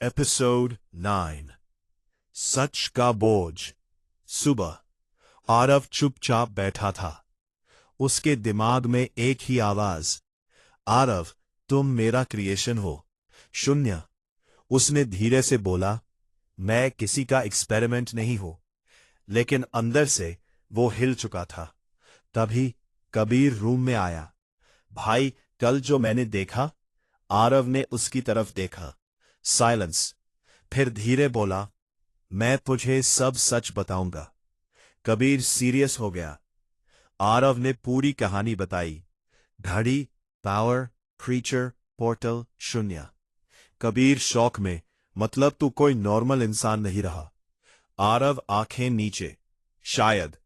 Episode 9 सच का बोझ। सुबह आरव चुपचाप बैठा था। उसके दिमाग में एक ही आवाज, आरव तुम मेरा क्रिएशन हो। शून्य। उसने धीरे से बोला, मैं किसी का एक्सपेरिमेंट नहीं हूं। लेकिन अंदर से वो हिल चुका था। तभी कबीर रूम में आया। भाई, कल जो मैंने देखा। आरव ने उसकी तरफ देखा। साइलेंस। फिर धीरे बोला, मैं तुझे सब सच बताऊंगा। कबीर सीरियस हो गया। आरव ने पूरी कहानी बताई। घड़ी, पावर, क्रीचर, पोर्टल, शून्य। कबीर शौक में, मतलब तू कोई नॉर्मल इंसान नहीं रहा। आरव आंखें नीचे। शायद।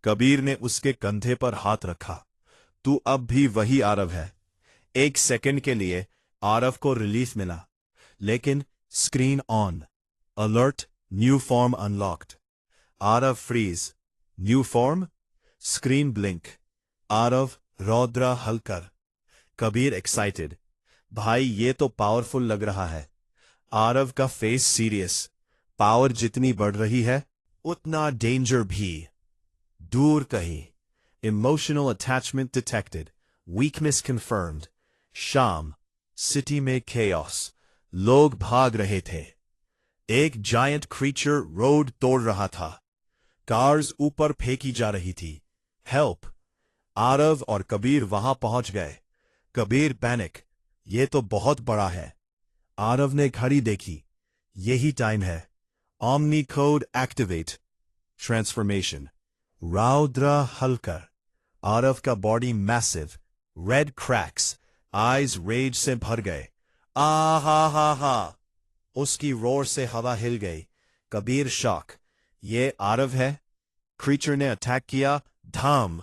कबीर ने उसके कंधे पर हाथ रखा। तू अब भी वही आरव है। एक सेकंड के लिए आरव को रिलीफ मिला। लेकिन screen on. Alert, new form unlocked. Aarav freeze. New form. Screen blink. Aarav Raudra Halkar. Kabir excited. भाई ये तो पावरफुल लग रहा है। आरव का फेस सीरियस। पावर जितनी बढ़ रही है उतना डेंजर भी। दूर कहीं। Emotional attachment detected. Weakness confirmed. शाम। सिटी में केओस। लोग भाग रहे थे। एक जायंट क्रीचर रोड तोड़ रहा था। कार्स ऊपर फेंकी जा रही थी। हेल्प। आरव और कबीर वहां पहुंच गए। कबीर पैनिक। ये तो बहुत बड़ा है। आरव ने घड़ी देखी। यही टाइम है। Omni code activate. Transformation. Raudra Halkar. Aarav का body massive. Red cracks. Eyes rage से भर गए। आ हा हा हा। उसकी रोर से हवा हिल गई। कबीर शॉक। ये आरव है। क्रीचर ने अटैक किया। धाम।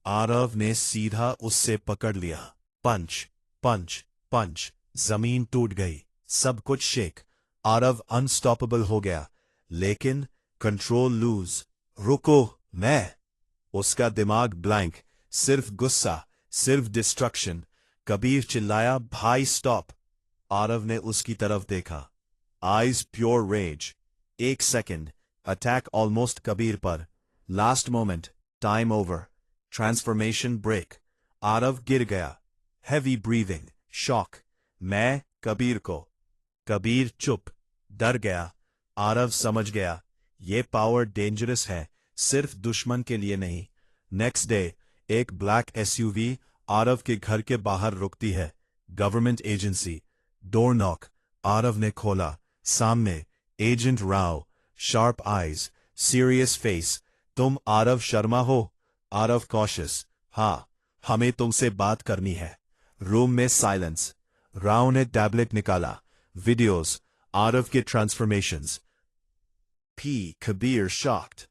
आरव ने सीधा उससे पकड़ लिया। पंच पंच पंच। जमीन टूट गई। सब कुछ शेक। आरव अनस्टॉपेबल हो गया। लेकिन कंट्रोल लूज। रुको, मैं। उसका दिमाग ब्लैंक। सिर्फ गुस्सा, सिर्फ डिस्ट्रक्शन। कबीर चिल्लाया, भाई स्टॉप। आरव ने उसकी तरफ देखा। Eyes pure rage. एक सेकंड। अटैक ऑलमोस्ट कबीर पर। Last moment. Time over. Transformation break. Aarav गिर गया। Heavy breathing. शॉक। मैं कबीर को। कबीर चुप। डर गया। आरव समझ गया। ये पावर डेंजरस है। सिर्फ दुश्मन के लिए नहीं। नेक्स्ट डे एक ब्लैक एसयूवी आरव के घर के बाहर रुकती है। Government agency. Door knock. Aarav ने खोला। सामने agent Rao. Sharp eyes, serious face. तुम आरव शर्मा हो? आरव कॉशियस। हाँ, हमें तुमसे बात करनी है। रूम में साइलेंस। राव ने टैबलेट निकाला। वीडियोस। आरव के ट्रांसफॉर्मेशंस। P Kabir shocked.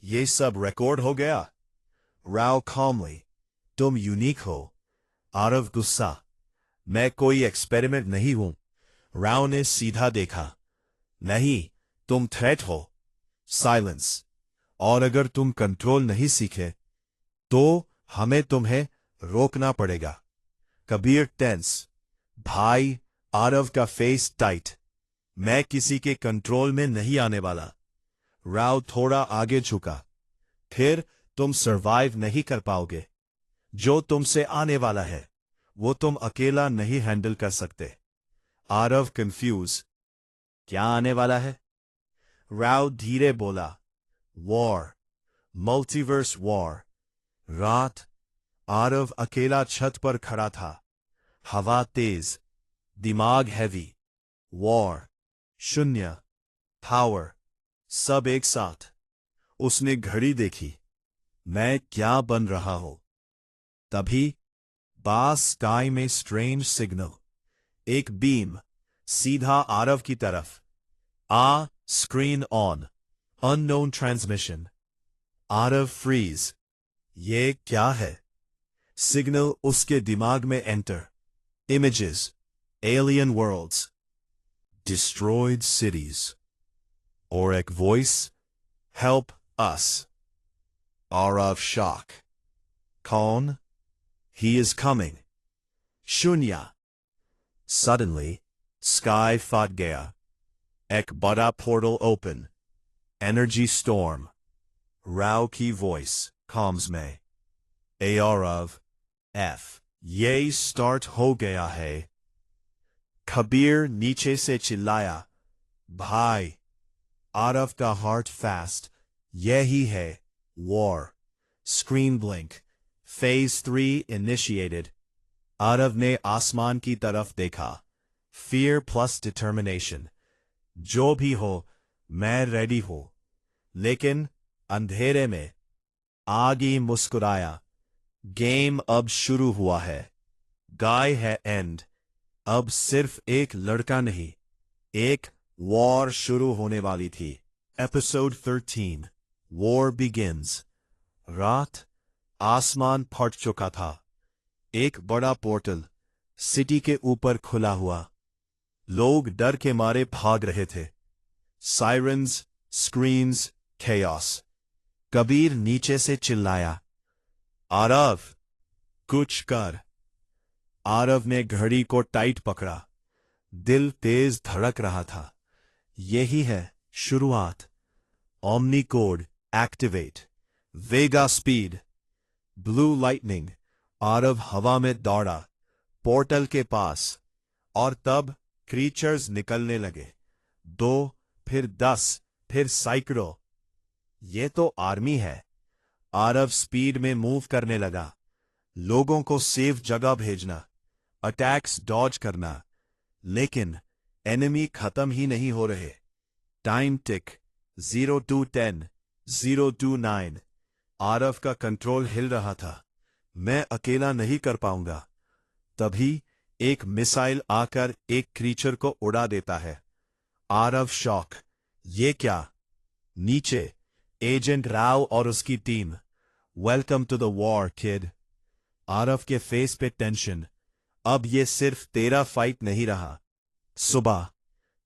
ये सब रिकॉर्ड हो गया? राव कॉमली। तुम यूनिक हो। आरव गुस्सा। मैं कोई एक्सपेरिमेंट नहीं हूं। राव ने सीधा देखा। नहीं, तुम थ्रेट हो। साइलेंस। और अगर तुम कंट्रोल नहीं सीखे तो हमें तुम्हें रोकना पड़ेगा। कबीर टेंस। भाई। आरव का फेस टाइट। मैं किसी के कंट्रोल में नहीं आने वाला। राव थोड़ा आगे झुका। फिर तुम सरवाइव नहीं कर पाओगे। जो तुमसे आने वाला है वो तुम अकेला नहीं हैंडल कर सकते। आरव कंफ्यूज। क्या आने वाला है? राव धीरे बोला, वॉर। Multiverse war. रात। आरव अकेला छत पर खड़ा था। हवा तेज। दिमाग हैवी। वॉर। शून्य। पावर। सब एक साथ। उसने घड़ी देखी। मैं क्या बन रहा हूं? तभी बास स्काई में स्ट्रेंज सिग्नल। एक बीम। सीधा आरव की तरफ। Screen on. Unknown transmission. Aarav freeze. ये क्या है? सिग्नल उसके दिमाग में enter. Images. Alien worlds. Destroyed cities. और एक voice, help us. Aarav shock. कौन? He is coming. Shunya. Suddenly, sky फट गया। एक बड़ा portal open. Energy storm. Rao की वॉइस कॉम्स में। ARV F ये स्टार्ट हो गया है। कबीर नीचे से चिल्लाया, भाई आरव का हार्ट फास्ट, यही है war. Screen blink. Phase 3 initiated. Aarav ने आसमान की तरफ देखा। Fear plus determination. जो भी हो मैं रेडी हूं। लेकिन अंधेरे में आगे मुस्कुराया। गेम अब शुरू हुआ है। गाय है एंड। अब सिर्फ एक लड़का नहीं, एक वॉर शुरू होने वाली थी। Episode 13 war begins. रात। आसमान फट चुका था। एक बड़ा पोर्टल सिटी के ऊपर खुला हुआ। लोग डर के मारे भाग रहे थे। Sirens, screens, chaos. कबीर नीचे से चिल्लाया, आरव कुछ कर। आरव ने घड़ी को टाइट पकड़ा। दिल तेज धड़क रहा था। यही है शुरुआत। Omni code activate. Vega speed. Blue lightning. Aarav हवा में दौड़ा पोर्टल के पास। और तब क्रीचर्स निकलने लगे। 2, फिर 10, फिर सैकड़ों। ये तो आर्मी है। आरव स्पीड में मूव करने लगा। लोगों को सेफ जगह भेजना, अटैक्स डॉज करना। लेकिन एनिमी खत्म ही नहीं हो रहे। Time tick. 0 to 10, 0 to 9। Aarav का कंट्रोल हिल रहा था। मैं अकेला नहीं कर पाऊंगा। तभी एक मिसाइल आकर एक क्रीचर को उड़ा देता है। आरव शॉक। ये क्या? नीचे एजेंट राव और उसकी टीम। Welcome to the war kid. Aarav के फेस पे टेंशन। अब ये सिर्फ तेरा फाइट नहीं रहा। सुबह।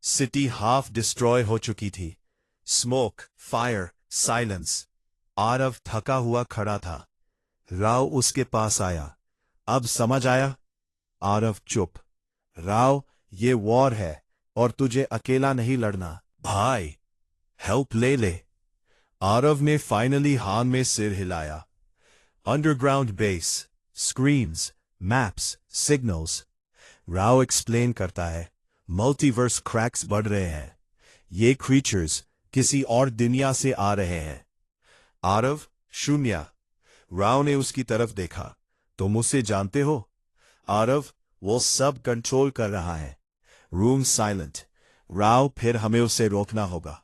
सिटी हाफ डिस्ट्रॉय हो चुकी थी। Smoke, fire, silence. आरव थका हुआ खड़ा था। राव उसके पास आया। अब समझ आया? आरव चुप। राव, ये वॉर है और तुझे अकेला नहीं लड़ना। भाई हेल्प ले ले। आरव ने फाइनली हान में सिर हिलाया। Underground base, screens, maps, signals. Rao explain करता है, मल्टीवर्स क्रैक्स बढ़ रहे हैं। ये क्रीचर्स किसी और दुनिया से आ रहे हैं। आरव शून्य। राव ने उसकी तरफ देखा। तुम उसे जानते हो? आरव, वो सब कंट्रोल कर रहा है। Room silent. राव, फिर हमें उसे रोकना होगा।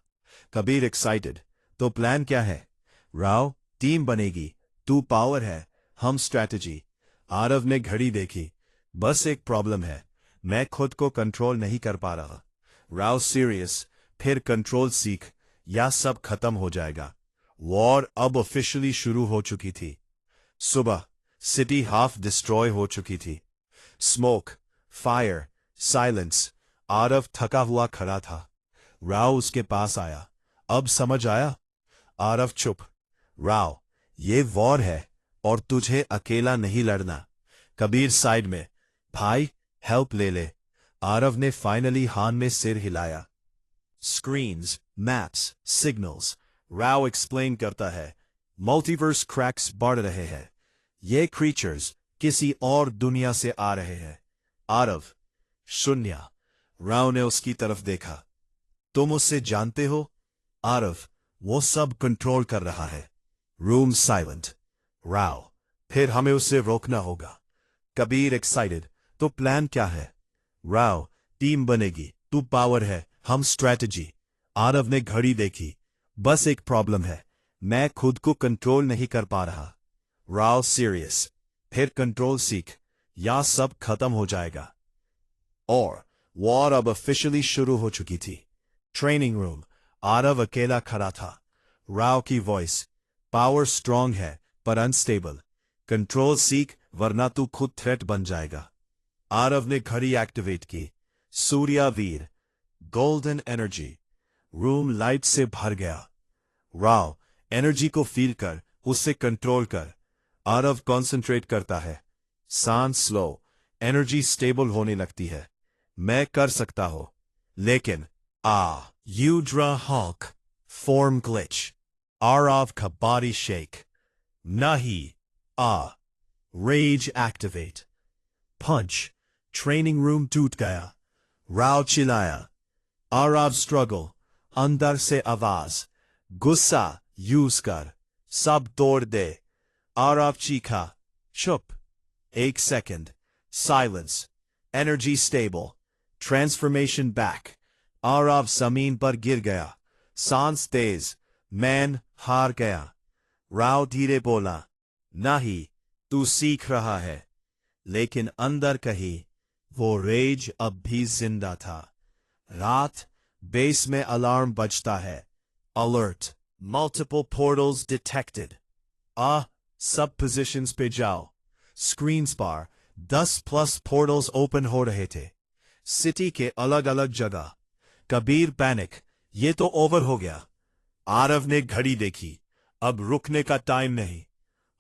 कबीर एक्साइटेड। तो प्लान क्या है? राव, टीम बनेगी। तू पावर है, हम स्ट्रैटेजी। आरव ने घड़ी देखी। बस एक प्रॉब्लम है, मैं खुद को कंट्रोल नहीं कर पा रहा। राव सीरियस। फिर कंट्रोल सीख या सब खत्म हो जाएगा। वॉर अब ऑफिशियली शुरू हो चुकी थी। सुबह। सिटी हाफ डिस्ट्रॉय हो चुकी थी। Smoke, fire, silence. आरव थका हुआ खड़ा था। राव उसके पास आया। अब समझ आया? आरव चुप। राव, ये वॉर है और तुझे अकेला नहीं लड़ना। कबीर साइड में। भाई हेल्प ले ले। आरव ने फाइनली हान में सिर हिलाया। Screens, maps, signals. Rao explain करता है, मल्टीवर्स क्रैक्स बढ़ रहे हैं। ये क्रीचर्स किसी और दुनिया से आ रहे हैं। आरव शून्य। राव ने उसकी तरफ देखा। तुम उससे जानते हो? आरव, वो सब कंट्रोल कर रहा है। Room silent. राव, फिर हमें उसे रोकना होगा। कबीर एक्साइटेड। तो प्लान क्या है? राव, टीम बनेगी। तू पावर है, हम स्ट्रैटेजी। आरव ने घड़ी देखी। बस एक प्रॉब्लम है, मैं खुद को कंट्रोल नहीं कर पा रहा। राव सीरियस। फिर कंट्रोल सीख या सब खत्म हो जाएगा। और वॉर अब ऑफिशियली शुरू हो चुकी थी। Training room. आरव अकेला खड़ा था। राव की वॉइस, पावर स्ट्रांग है पर अनस्टेबल। कंट्रोल सीख वरना तू खुद थ्रेट बन जाएगा। आरव ने घड़ी एक्टिवेट की। सूर्यावीर, गोल्डन एनर्जी। रूम लाइट से भर गया। राव, एनर्जी को फील कर, उससे कंट्रोल कर। आरव कंसंट्रेट करता है। सांस स्लो। एनर्जी स्टेबल होने लगती है। मैं कर सकता हूं, लेकिन Udra Hulk, form glitch. Arav ka body shake. Nahi. Rage activate. Punch. Training room toot gaya. Rao chilaya. Arav struggle. Andar se avaz. Gussa. Use kar. Sab tod de. Arav chikha. Chup. 1 second. Silence. Energy stable. Transformation back. Aarav जमीन पर गिर गया, सांस तेज, man हार गया। राव धीरे बोला, नहीं, तू सीख रहा है। लेकिन अंदर कहीं वो रेज अब भी जिंदा था। रात, बेस में अलार्म बजता है। Alert, multiple portals detected. सब पोजीशंस पे जाओ। स्क्रीन्स पर 10+ पोर्टल्स ओपन हो रहे थे, सिटी के अलग अलग जगह। कबीर पैनिक, ये तो ओवर हो गया। आरव ने घड़ी देखी, अब रुकने का टाइम नहीं।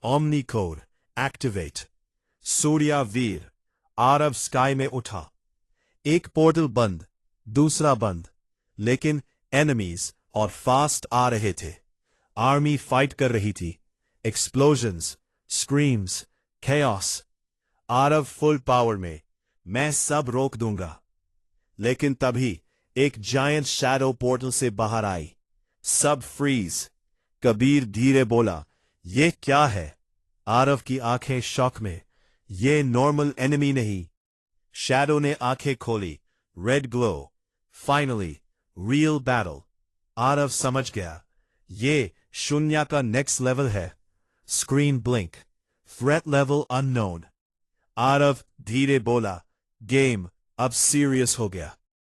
Omni code activate. Surya Veer, Aarav sky में उठा। एक पोर्टल बंद, दूसरा बंद, लेकिन एनिमीज और फास्ट आ रहे थे। आर्मी फाइट कर रही थी। Explosions, screams, chaos. Aarav full power में, मैं सब रोक दूंगा। लेकिन तभी एक जायंट शैडो पोर्टल से बाहर आई। सब फ्रीज। कबीर धीरे बोला, ये क्या है? आरव की आंखें शॉक में। ये नॉर्मल एनिमी नहीं। शैडो ने आंखें खोली। Red glow. Finally real battle. Aarav समझ गया, ये शून्य का नेक्स्ट लेवल है। Screen blink. Threat level unknown. Aarav धीरे बोला, गेम अब सीरियस हो गया।